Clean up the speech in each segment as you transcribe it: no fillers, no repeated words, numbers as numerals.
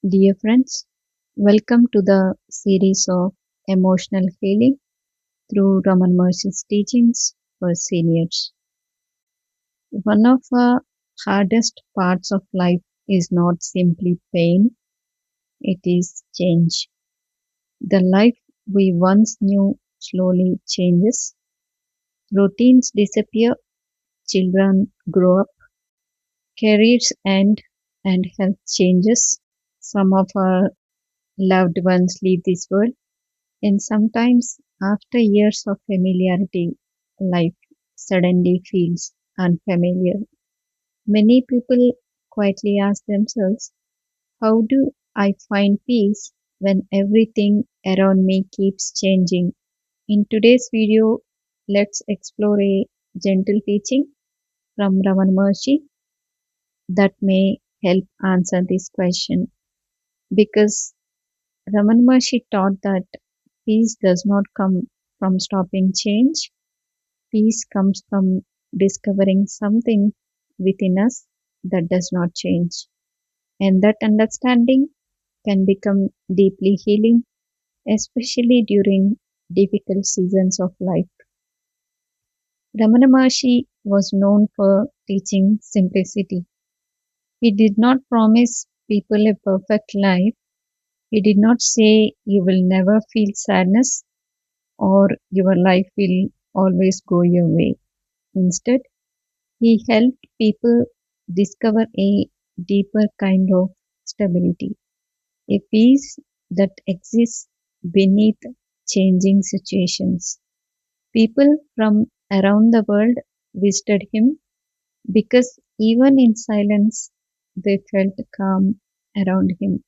Dear friends, welcome to the series of emotional healing through Ramana Maharshi's teachings for seniors. One of the hardest parts of life is not simply pain, it is change. The life we once knew slowly changes, routines disappear, children grow up, careers end, and health changes. Some of our loved ones leave this world. And sometimes, after years of familiarity, life suddenly feels unfamiliar. Many people quietly ask themselves, how do I find peace when everything around me keeps changing? In today's video, let's explore a gentle teaching from Ramana Maharshi that may help answer this question. Because Ramana Maharshi taught that peace does not come from stopping change. Peace comes from discovering something within us that does not change, and that understanding can become deeply healing, especially during difficult seasons of life. Ramana Maharshi was known for teaching simplicity. He did not promise people a perfect life. He did not say you will never feel sadness or your life will always go your way. Instead, he helped people discover a deeper kind of stability, a peace that exists beneath changing situations. People from around the world visited him because even in silence they felt calm around him.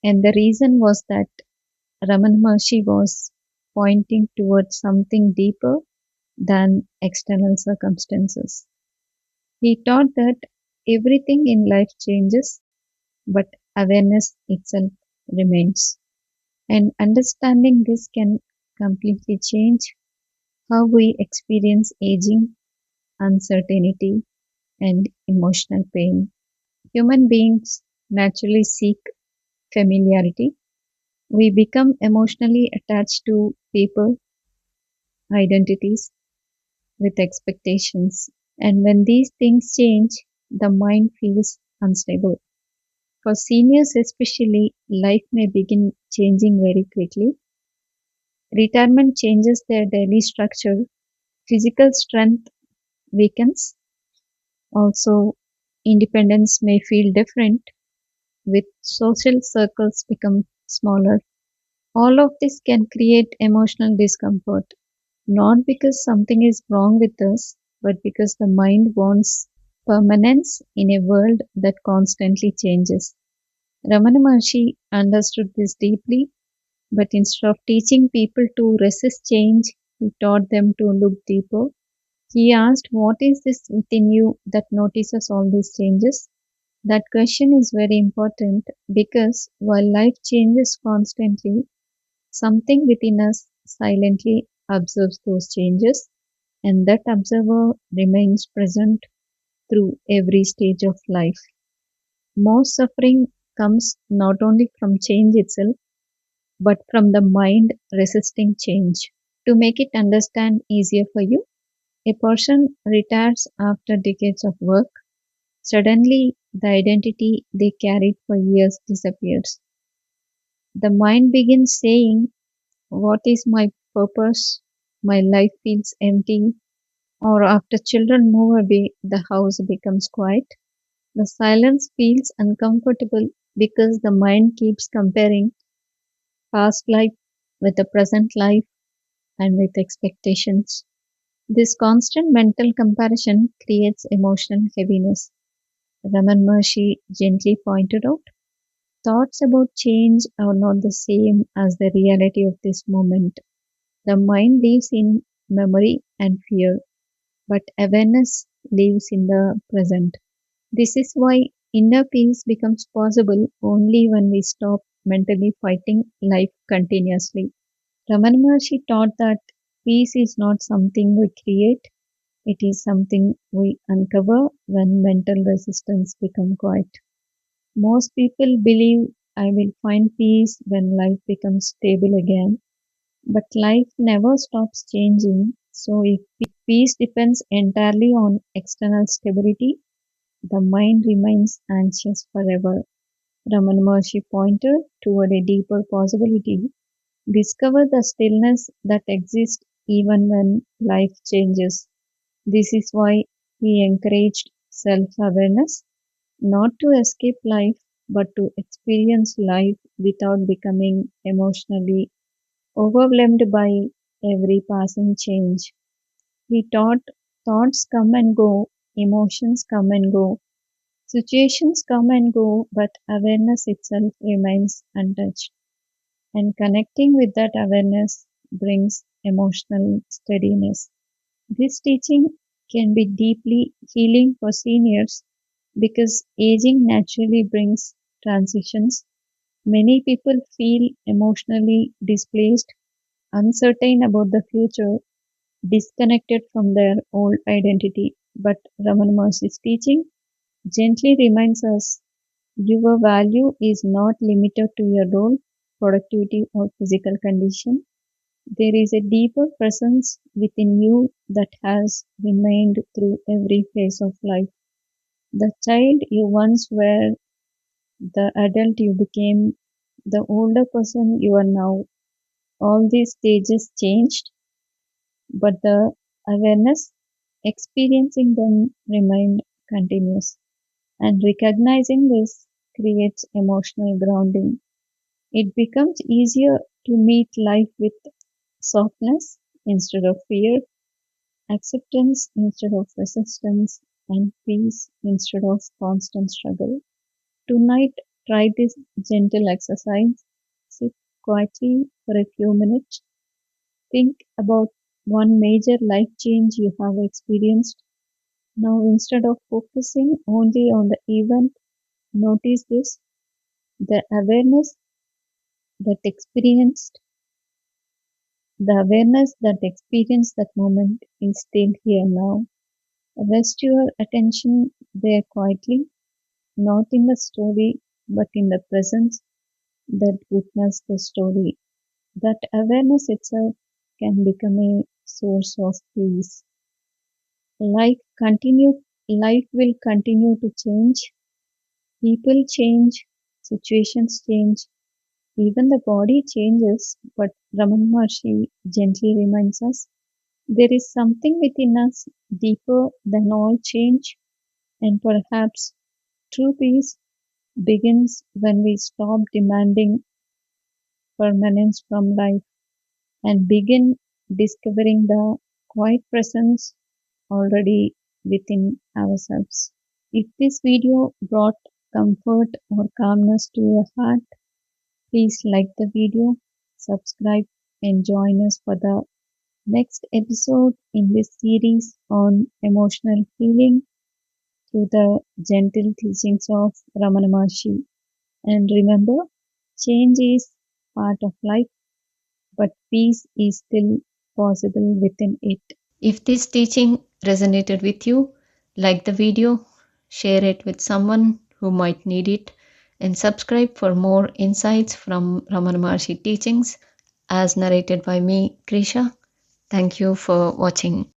And the reason was that Raman Maharshi was pointing towards something deeper than external circumstances. He taught that everything in life changes, but awareness itself remains. And understanding this can completely change how we experience aging, uncertainty, and emotional pain. Human beings naturally seek familiarity. We become emotionally attached to people, identities, with expectations. And when these things change, the mind feels unstable. For seniors especially, life may begin changing very quickly. Retirement changes their daily structure, physical strength weakens, also independence may feel different, with social circles become smaller. All of this can create emotional discomfort, not because something is wrong with us, but because the mind wants permanence in a world that constantly changes. Ramana Maharshi understood this deeply. But instead of teaching people to resist change, he taught them to look deeper. He asked, what is this within you that notices all these changes? That question is very important because while life changes constantly, something within us silently observes those changes, and that observer remains present through every stage of life. Most suffering comes not only from change itself, but from the mind resisting change. To make it understand easier for you, a person retires after decades of work. Suddenly, the identity they carried for years disappears. The mind begins saying, what is my purpose? My life feels empty. Or after children move away, the house becomes quiet. The silence feels uncomfortable because the mind keeps comparing past life with the present life and with expectations. This constant mental comparison creates emotional heaviness. Raman Maharshi gently pointed out thoughts about change are not the same as the reality of this moment. The mind lives in memory and fear, but awareness lives in the present. This is why inner peace becomes possible only when we stop mentally fighting life continuously. Raman Maharshi taught that peace is not something we create, it is something we uncover when mental resistance becomes quiet. Most people believe I will find peace when life becomes stable again. But life never stops changing. So if peace depends entirely on external stability, the mind remains anxious forever. Ramana Maharshi pointed toward a deeper possibility. Discover the stillness that exists even when life changes. This is why he encouraged self awareness, not to escape life, but to experience life without becoming emotionally overwhelmed by every passing change. He taught thoughts come and go, emotions come and go, situations come and go, but awareness itself remains untouched. And connecting with that awareness brings emotional steadiness. This teaching can be deeply healing for seniors because aging naturally brings transitions. Many people feel emotionally displaced, uncertain about the future, disconnected from their old identity. But Ramana Maharshi's teaching gently reminds us your value is not limited to your role, productivity, or physical condition. There is a deeper presence within you that has remained through every phase of life. The child you once were, the adult you became, the older person you are now. All these stages changed, but the awareness experiencing them remained continuous. And recognizing this creates emotional grounding. It becomes easier to meet life with softness instead of fear, acceptance instead of resistance, and peace instead of constant struggle. Tonight, try this gentle exercise. Sit quietly for a few minutes. Think about one major life change you have experienced. Now, instead of focusing only on the event, notice this the awareness that experienced that moment is still here now. Rest your attention there quietly, not in the story, but in the presence that witnessed the story. That awareness itself can become a source of peace. Life continue Life will continue to change. People change, situations change, even the body changes, but Raman Maharshi gently reminds us there is something within us deeper than all change, and perhaps true peace begins when we stop demanding permanence from life and begin discovering the quiet presence already within ourselves. If this video brought comfort or calmness to your heart, please like the video, subscribe, and join us for the next episode in this series on emotional healing through the gentle teachings of Ramana Maharshi. And remember, change is part of life, but peace is still possible within it. If this teaching resonated with you, like the video, share it with someone who might need it, and subscribe for more insights from Ramana Maharshi teachings as narrated by me, Krisha. Thank you for watching.